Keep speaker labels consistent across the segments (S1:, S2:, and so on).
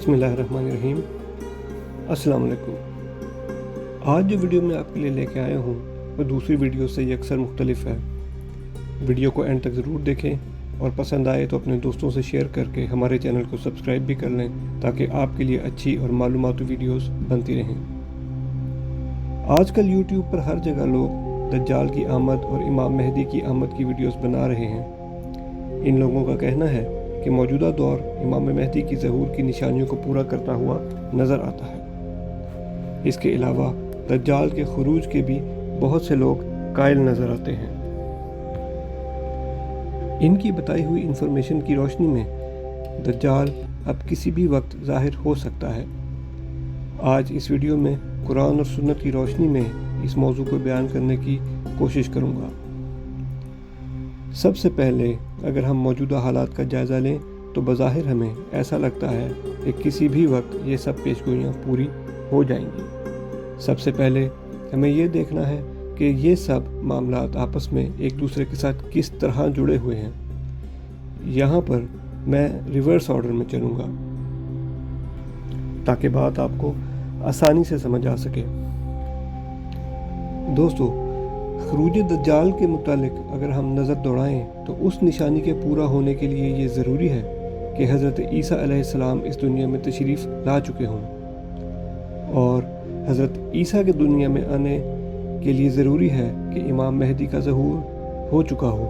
S1: बिस्मिल्लाहिर्रहमानिर्रहीम। अस्सलाम वालेकुम। आज जो वीडियो मैं आपके लिए लेके आया हूँ वो दूसरी वीडियो से अक्सर मुख्तलिफ है। वीडियो को एंड तक ज़रूर देखें और पसंद आए तो अपने दोस्तों से शेयर करके हमारे चैनल को सब्सक्राइब भी कर लें ताकि आपके लिए अच्छी और मालूमाती वीडियोस बनती रहें। आजकल यूट्यूब पर हर जगह लोग दज्जाल की आमद और इमाम मेहदी की आमद की वीडियोस बना रहे हैं। इन लोगों का कहना है कि मौजूदा दौर इमाम मेहदी की ज़हूर की निशानियों को पूरा करता हुआ नज़र आता है। इसके अलावा दज्जाल के खुरूज के भी बहुत से लोग कायल नज़र आते हैं। इनकी बताई हुई इंफॉर्मेशन की रोशनी में दज्जाल अब किसी भी वक्त ज़ाहिर हो सकता है। आज इस वीडियो में कुरान और सुन्नत की रोशनी में इस मौजू को बयान करने की कोशिश करूँगा। सबसे पहले अगर हम मौजूदा हालात का जायज़ा लें तो बज़ाहिर हमें ऐसा लगता है कि किसी भी वक्त ये सब पेशगोइयाँ पूरी हो जाएंगी। सबसे पहले हमें ये देखना है कि ये सब मामलात आपस में एक दूसरे के साथ किस तरह जुड़े हुए हैं। यहाँ पर मैं रिवर्स ऑर्डर में चलूँगा ताकि बात आपको आसानी से समझ आ सके। दोस्तों, खरूज दज्जाल के मुतालिक अगर हम नज़र दौड़ाएं तो उस निशानी के पूरा होने के लिए ये ज़रूरी है कि हज़रत ईसा अलैहिस्सलाम इस दुनिया में तशरीफ़ ला चुके हों, और हज़रत ईसा के दुनिया में आने के लिए ज़रूरी है कि इमाम मेहदी का ज़हूर हो चुका हो।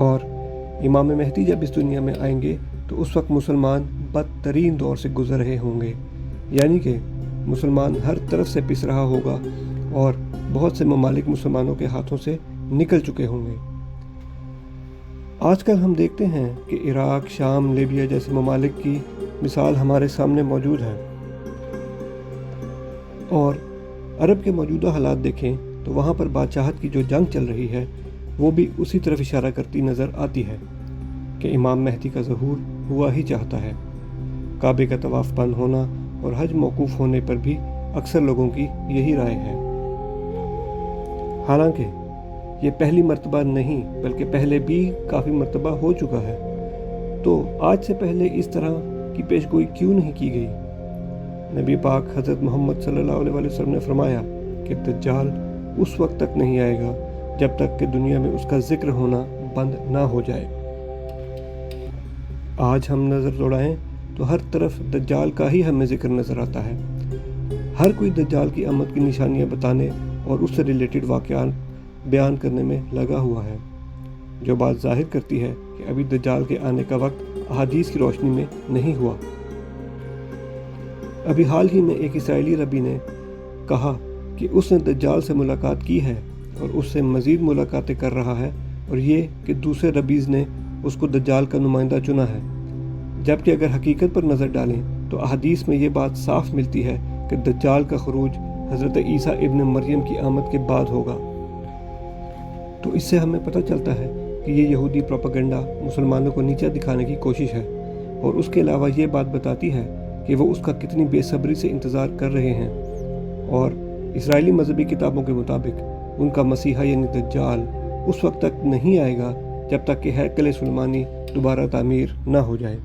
S1: और इमाम मेहदी जब इस दुनिया में आएंगे तो उस वक्त मुसलमान बदतरीन दौर से गुज़र रहे होंगे, यानी कि मुसलमान हर तरफ से पिस रहा होगा और बहुत से ममालिक मुसलमानों के हाथों से निकल चुके होंगे। आजकल हम देखते हैं कि इराक, शाम, लीबिया जैसे ममालिक की मिसाल हमारे सामने मौजूद है, और अरब के मौजूदा हालात देखें तो वहाँ पर बादशाहत की जो जंग चल रही है वो भी उसी तरफ इशारा करती नज़र आती है कि इमाम मेहदी का ज़हूर हुआ ही चाहता है। काबे का तवाफ़ बंद होना और हज मौकूफ़ होने पर भी अक्सर लोगों की यही राय है। हालांकि ये पहली मर्तबा नहीं बल्कि पहले भी काफ़ी मर्तबा हो चुका है, तो आज से पहले इस तरह की पेशगोई क्यों नहीं की गई? नबी पाक हज़रत मोहम्मद सल्लल्लाहु अलैहि वसल्लम ने फरमाया कि दज्जाल उस वक्त तक नहीं आएगा जब तक कि दुनिया में उसका जिक्र होना बंद ना हो जाए। आज हम नज़र दौड़ाएं तो हर तरफ दज्जाल का ही हमें जिक्र नज़र आता है। हर कोई दज्जाल की आमद की निशानियां बताने और उससे रिलेटेड वाक़यात बयान करने में लगा हुआ है, जो बात ज़ाहिर करती है कि अभी दज्जाल के आने का वक्त अहादीस की रोशनी में नहीं हुआ। अभी हाल ही में एक इसराइली रबी ने कहा कि उसने दज्जाल से मुलाकात की है और उससे मज़ीद मुलाकातें कर रहा है, और ये कि दूसरे रबीज़ ने उसको दज्जाल का नुमाइंदा चुना है। जबकि अगर हकीकत पर नज़र डालें तो अहादीस में ये बात साफ मिलती है कि दज्जाल का खुरूज हज़रत ईसा इब्न मरियम की आमद के बाद होगा। तो इससे हमें पता चलता है कि ये यहूदी प्रोपेगेंडा मुसलमानों को नीचा दिखाने की कोशिश है, और उसके अलावा ये बात बताती है कि वो उसका कितनी बेसब्री से इंतज़ार कर रहे हैं। और इस्राएली मजहबी किताबों के मुताबिक उनका मसीहा यानी दज्जाल उस वक्त तक नहीं आएगा जब तक कि हैकल सुलेमानी दोबारा तामीर ना हो जाए।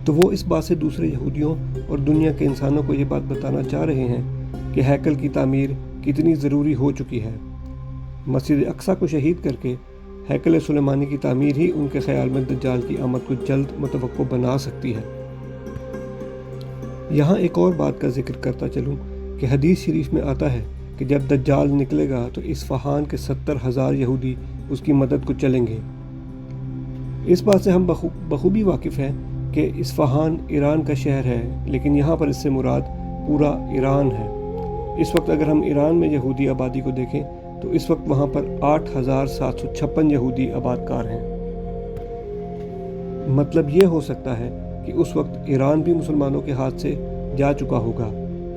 S1: तो वो इस बात से दूसरे यहूदियों और दुनिया के इंसानों को ये बात बताना चाह रहे हैं कि हैकल की तामीर कितनी ज़रूरी हो चुकी है। मस्जिद अक्सा को शहीद करके हैकल सुलेमानी की तामीर ही उनके ख्याल में दज्जाल की आमद को जल्द मुतवक्को बना सकती है। यहाँ एक और बात का जिक्र करता चलूँ कि हदीस शरीफ में आता है कि जब दज्जाल निकलेगा तो इस्फहान के 70,000 यहूदी उसकी मदद को चलेंगे। इस बात से हम बखूबी वाकिफ़ हैं कि इस्फहान ईरान का शहर है, लेकिन यहाँ पर इससे मुराद पूरा ईरान है। इस वक्त अगर हम ईरान में यहूदी आबादी को देखें तो इस वक्त वहाँ पर 8,756 यहूदी आबादकार हैं। मतलब ये हो सकता है कि उस वक्त ईरान भी मुसलमानों के हाथ से जा चुका होगा,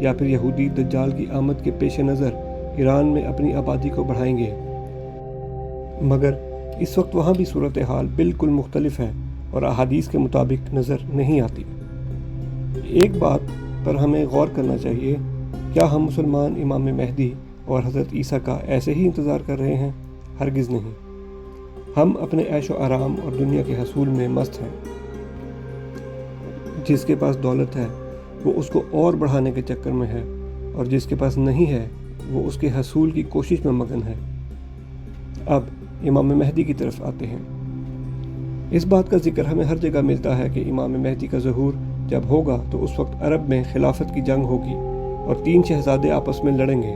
S1: या फिर यहूदी दज्जाल की आमद के पेश नज़र ईरान में अपनी आबादी को बढ़ाएंगे। मगर इस वक्त वहाँ भी सूरत हाल बिल्कुल मुख्तलिफ है और अहादीस के मुताबिक नज़र नहीं आती। एक बात पर हमें गौर करना चाहिए, क्या हम मुसलमान इमाम मेहदी और हज़रत ईसा का ऐसे ही इंतज़ार कर रहे हैं? हरगिज़ नहीं। हम अपने ऐशो आराम और दुनिया के हसूल में मस्त हैं। جس کے پاس دولت ہے وہ اس کو اور بڑھانے کے چکر میں ہے، اور جس کے پاس نہیں ہے وہ اس کے حصول کی کوشش میں مگن ہے۔ اب امام مہدی کی طرف آتے ہیں۔ اس بات کا ذکر ہمیں ہر جگہ ملتا ہے کہ امام مہدی کا ظہور جب ہوگا تو اس وقت عرب میں خلافت کی جنگ ہوگی اور 3 شہزادے آپس میں لڑیں گے۔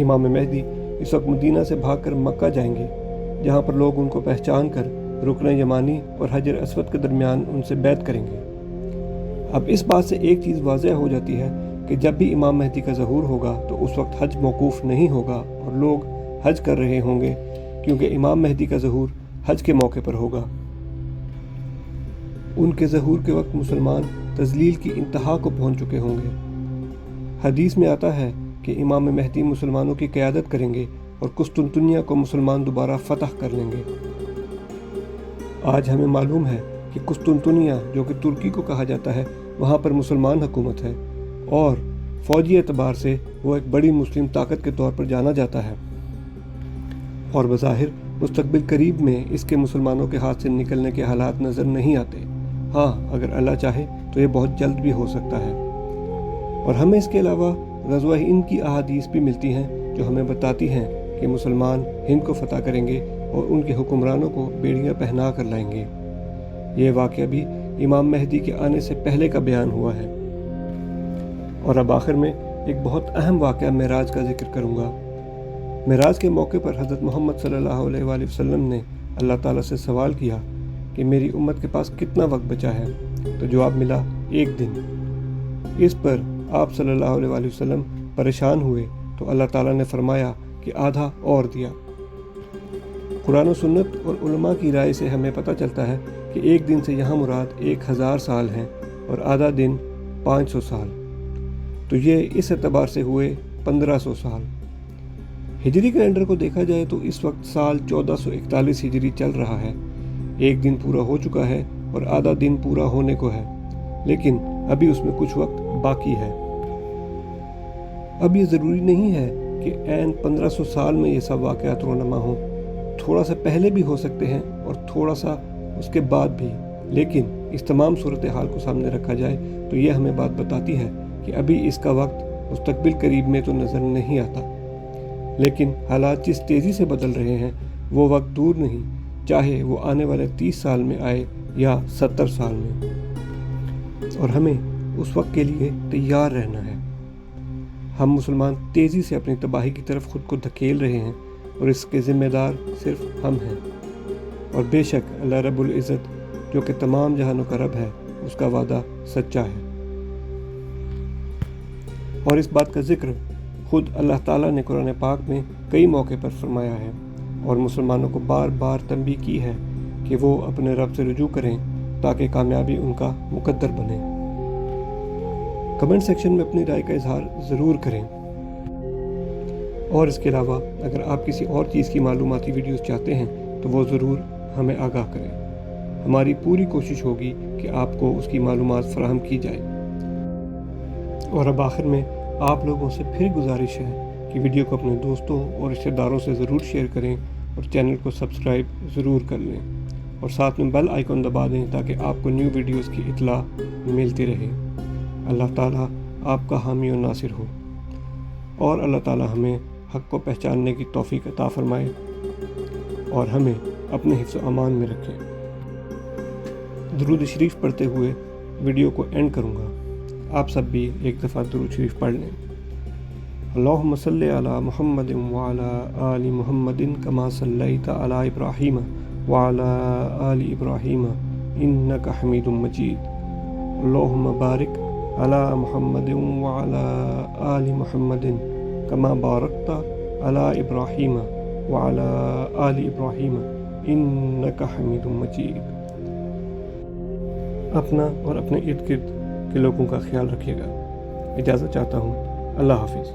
S1: امام مہدی اس وقت مدینہ سے بھاگ کر مکہ جائیں گے، جہاں پر لوگ ان کو پہچان کر رکن یمانی اور حجر اسود کے درمیان ان سے بیعت کریں گے۔ اب اس بات سے ایک چیز واضح ہو جاتی ہے کہ جب بھی امام مہدی کا ظہور ہوگا تو اس وقت حج موقوف نہیں ہوگا اور لوگ حج کر رہے ہوں گے، کیونکہ امام مہدی کا ظہور حج کے موقع پر ہوگا۔ ان کے ظہور کے وقت مسلمان تذلیل کی انتہا کو پہنچ چکے ہوں گے۔ حدیث میں آتا ہے کہ امام مہدی مسلمانوں کی قیادت کریں گے اور قسطنطنیہ کو مسلمان دوبارہ فتح کر لیں گے۔ آج ہمیں معلوم ہے کہ قسطنطنیہ، جو کہ ترکی کو کہا جاتا ہے، وہاں پر مسلمان حکومت ہے اور فوجی اعتبار سے وہ ایک بڑی مسلم طاقت کے طور پر جانا جاتا ہے، اور بظاہر مستقبل قریب میں اس کے مسلمانوں کے ہاتھ سے نکلنے کے حالات نظر نہیں آتے۔ ہاں، اگر اللہ چاہے تو یہ بہت جلد بھی ہو سکتا ہے۔ اور ہمیں اس کے علاوہ غزوہ ہند کی احادیث بھی ملتی ہیں جو ہمیں بتاتی ہیں کہ مسلمان ہند کو فتح کریں گے اور ان کے حکمرانوں کو بیڑیاں پہنا کر لائیں گے۔ یہ واقعہ بھی امام مہدی کے آنے سے پہلے کا بیان ہوا ہے۔ اور اب آخر میں ایک بہت اہم واقعہ معراج کا ذکر کروں گا۔ معراج کے موقع پر حضرت محمد صلی اللہ علیہ وآلہ وسلم نے اللہ تعالیٰ سے سوال کیا کہ میری امت کے پاس کتنا وقت بچا ہے؟ تو جواب ملا 1 دن۔ اس پر آپ صلی اللہ علیہ وآلہ وسلم پریشان ہوئے تو اللہ تعالیٰ نے فرمایا کہ آدھا اور دیا۔ قرآن و سنت اور علماء کی رائے سے ہمیں پتہ چلتا ہے کہ 1 دن سے یہاں مراد 1000 سال ہیں اور آدھا دن 500 سال، تو یہ اس اعتبار سے ہوئے 1500 سال۔ ہجری کیلنڈر کو دیکھا جائے تو اس وقت سال 1441 ہجری چل رہا ہے۔ 1 دن پورا ہو چکا ہے اور آدھا دن پورا ہونے کو ہے، لیکن ابھی اس میں کچھ وقت باقی ہے۔ اب یہ ضروری نہیں ہے کہ عین 1500 سال میں یہ سب واقعات رونما ہوں، تھوڑا سا پہلے بھی ہو سکتے ہیں اور تھوڑا سا اس کے بعد بھی، لیکن اس تمام صورتحال کو سامنے رکھا جائے تو یہ ہمیں بات بتاتی ہے کہ ابھی اس کا وقت مستقبل قریب میں تو نظر نہیں آتا، لیکن حالات جس تیزی سے بدل رہے ہیں وہ وقت دور نہیں، چاہے وہ آنے والے 30 سال میں آئے یا 70 سال میں، اور ہمیں اس وقت کے لیے تیار رہنا ہے۔ ہم مسلمان تیزی سے اپنی تباہی کی طرف خود کو دھکیل رہے ہیں اور اس کے ذمہ دار صرف ہم ہیں، اور بے شک اللہ رب العزت جو کہ تمام جہانوں کا رب ہے، اس کا وعدہ سچا ہے۔ اور اس بات کا ذکر خود اللہ تعالیٰ نے قرآن پاک میں کئی موقع پر فرمایا ہے اور مسلمانوں کو بار بار تنبیہ کی ہے کہ وہ اپنے رب سے رجوع کریں تاکہ کامیابی ان کا مقدر بنے۔ کمنٹ سیکشن میں اپنی رائے کا اظہار ضرور کریں، اور اس کے علاوہ اگر آپ کسی اور چیز کی معلوماتی ویڈیوز چاہتے ہیں تو وہ ضرور ہمیں آگاہ کریں۔ ہماری پوری کوشش ہوگی کہ آپ کو اس کی معلومات فراہم کی جائے۔ اور اب آخر میں آپ لوگوں سے پھر گزارش ہے کہ ویڈیو کو اپنے دوستوں اور رشتہ داروں سے ضرور شیئر کریں اور چینل کو سبسکرائب ضرور کر لیں، اور ساتھ میں بیل آئیکن دبا دیں تاکہ آپ کو نیو ویڈیوز کی اطلاع ملتی رہے۔ اللہ تعالیٰ آپ کا حامی و ناصر ہو، اور اللہ تعالیٰ ہمیں حق کو پہچاننے کی توفیق عطا فرمائے اور ہمیں اپنے حفظ و امان میں رکھیں۔ درود شریف پڑھتے ہوئے ویڈیو کو اینڈ کروں گا، آپ سب بھی ایک دفعہ درود شریف پڑھ لیں۔ اللہم صلی علی محمد وعلی آل محمد کما صلیت علی ابراہیم وعلی آل ابراہیم انک حمید مجید۔ اللہم بارک علی محمد وعلی آل محمد کما بارکت علی ابراہیم وعلی آل ابراہیم انک حمید مجید۔ اپنا اور اپنے ارد گرد کے لوگوں کا خیال رکھیے گا۔ اجازت چاہتا ہوں، اللہ حافظ۔